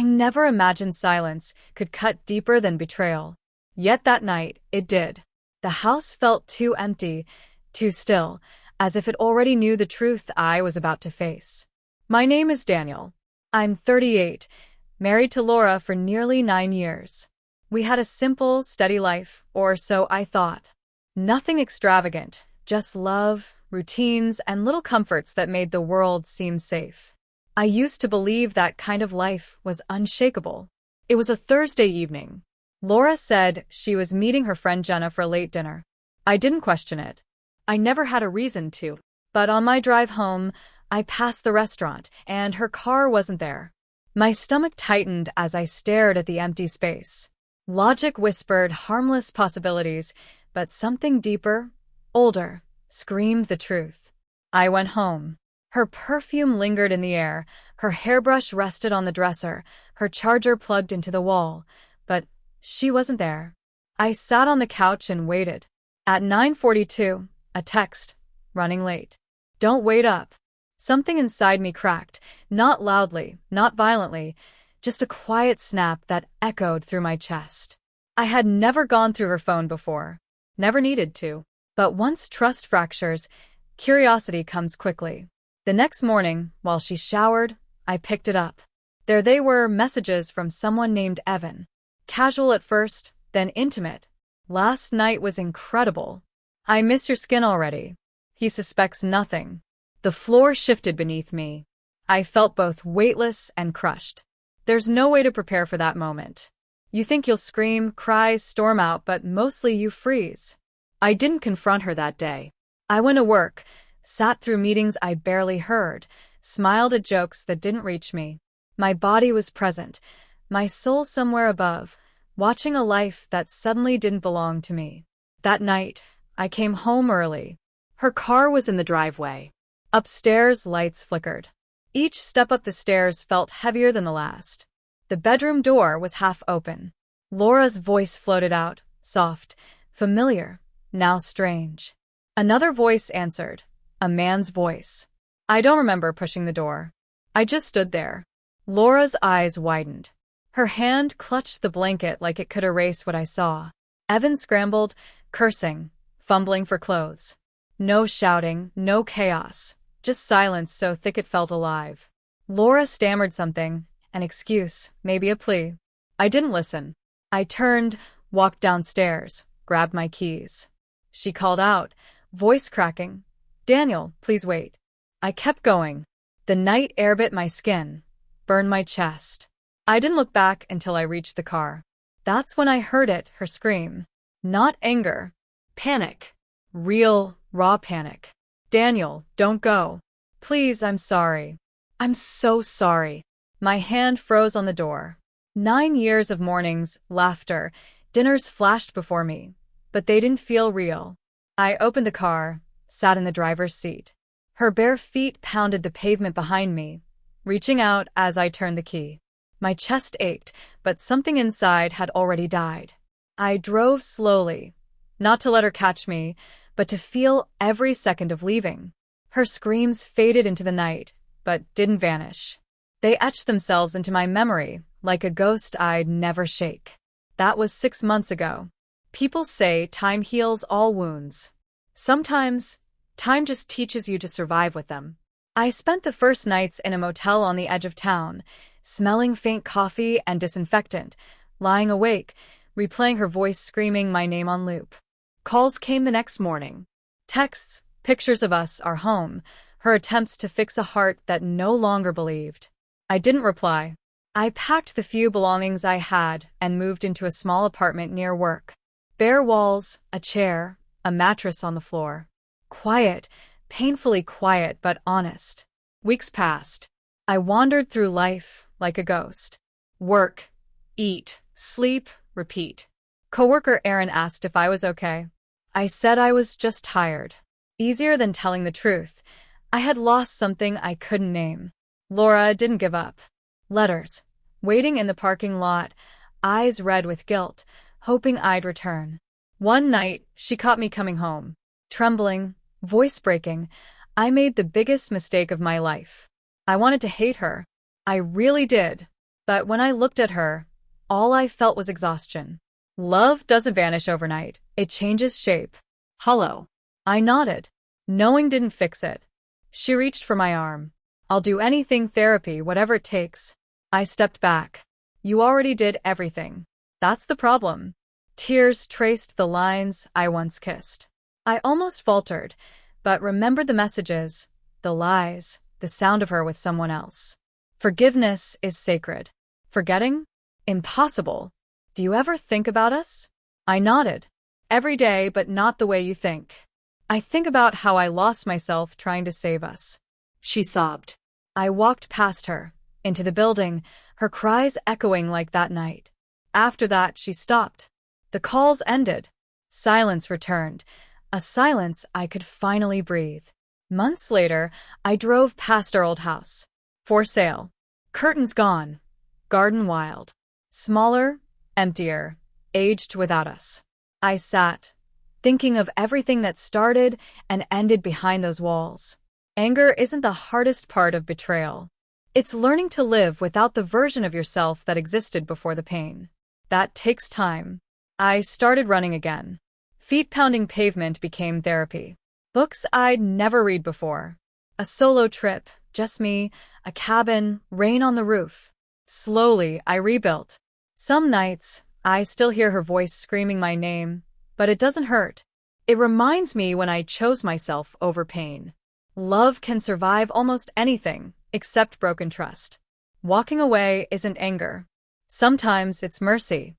I never imagined silence could cut deeper than betrayal. Yet that night, it did. The house felt too empty, too still, as if it already knew the truth I was about to face. My name is Daniel. I'm 38, married to Laura for nearly 9 years. We had a simple, steady life, or so I thought. Nothing extravagant, just love, routines, and little comforts that made the world seem safe. I used to believe that kind of life was unshakable. It was a Thursday evening. Laura said she was meeting her friend Jenna for a late dinner. I didn't question it. I never had a reason to. But on my drive home, I passed the restaurant, and her car wasn't there. My stomach tightened as I stared at the empty space. Logic whispered harmless possibilities, but something deeper, older, screamed the truth. I went home. Her perfume lingered in the air, her hairbrush rested on the dresser, her charger plugged into the wall, but she wasn't there. I sat on the couch and waited. At 9:42, a text, running late. Don't wait up. Something inside me cracked, not loudly, not violently, just a quiet snap that echoed through my chest. I had never gone through her phone before, never needed to. But once trust fractures, curiosity comes quickly. The next morning, while she showered, I picked it up. There they were, messages from someone named Evan. Casual at first, then intimate. Last night was incredible. I miss your skin already. He suspects nothing. The floor shifted beneath me. I felt both weightless and crushed. There's no way to prepare for that moment. You think you'll scream, cry, storm out, but mostly you freeze. I didn't confront her that day. I went to work, sat through meetings I barely heard, smiled at jokes that didn't reach me. My body was present, my soul somewhere above, watching a life that suddenly didn't belong to me. That night, I came home early. Her car was in the driveway. Upstairs, lights flickered. Each step up the stairs felt heavier than the last. The bedroom door was half open. Laura's voice floated out, soft, familiar, now strange. Another voice answered, a man's voice. I don't remember pushing the door. I just stood there. Laura's eyes widened. Her hand clutched the blanket like it could erase what I saw. Evan scrambled, cursing, fumbling for clothes. No shouting, no chaos, just silence so thick it felt alive. Laura stammered something, an excuse, maybe a plea. I didn't listen. I turned, walked downstairs, grabbed my keys. She called out, voice cracking, Daniel, please wait. I kept going. The night air bit my skin, burned my chest. I didn't look back until I reached the car. That's when I heard it, her scream. Not anger. Panic. Real, raw panic. Daniel, don't go. Please, I'm sorry. I'm so sorry. My hand froze on the door. 9 years of mornings, laughter, dinners flashed before me, but they didn't feel real. I opened the car, sat in the driver's seat. Her bare feet pounded the pavement behind me, reaching out as I turned the key. My chest ached, but something inside had already died. I drove slowly, not to let her catch me, but to feel every second of leaving. Her screams faded into the night, but didn't vanish. They etched themselves into my memory, like a ghost I'd never shake. That was 6 months ago. People say time heals all wounds. Sometimes, time just teaches you to survive with them. I spent the first nights in a motel on the edge of town, smelling faint coffee and disinfectant, lying awake, replaying her voice screaming my name on loop. Calls came the next morning. Texts, pictures of us, our home, her attempts to fix a heart that no longer believed. I didn't reply. I packed the few belongings I had and moved into a small apartment near work. Bare walls, a chair, a mattress on the floor. Quiet, painfully quiet but honest. Weeks passed. I wandered through life like a ghost. Work, eat, sleep, repeat. Coworker Aaron asked if I was okay. I said I was just tired. Easier than telling the truth. I had lost something I couldn't name. Laura didn't give up. Letters. Waiting in the parking lot, eyes red with guilt, hoping I'd return. One night, she caught me coming home. Trembling, voice breaking, I made the biggest mistake of my life. I wanted to hate her. I really did. But when I looked at her, all I felt was exhaustion. Love doesn't vanish overnight. It changes shape. Hollow. I nodded. Knowing didn't fix it. She reached for my arm. I'll do anything, therapy, whatever it takes. I stepped back. You already did everything. That's the problem. Tears traced the lines I once kissed. I almost faltered, but remembered the messages, the lies, the sound of her with someone else. Forgiveness is sacred. Forgetting? Impossible. Do you ever think about us? I nodded. Every day, but not the way you think. I think about how I lost myself trying to save us. She sobbed. I walked past her, into the building, her cries echoing like that night. After that, she stopped. The calls ended. Silence returned, a silence I could finally breathe. Months later, I drove past our old house. For sale. Curtains gone. Garden wild. Smaller, emptier, aged without us. I sat, thinking of everything that started and ended behind those walls. Anger isn't the hardest part of betrayal. It's learning to live without the version of yourself that existed before the pain. That takes time. I started running again. Feet pounding pavement became therapy. Books I'd never read before. A solo trip, just me, a cabin, rain on the roof. Slowly, I rebuilt. Some nights, I still hear her voice screaming my name, but it doesn't hurt. It reminds me when I chose myself over pain. Love can survive almost anything, except broken trust. Walking away isn't anger. Sometimes it's mercy.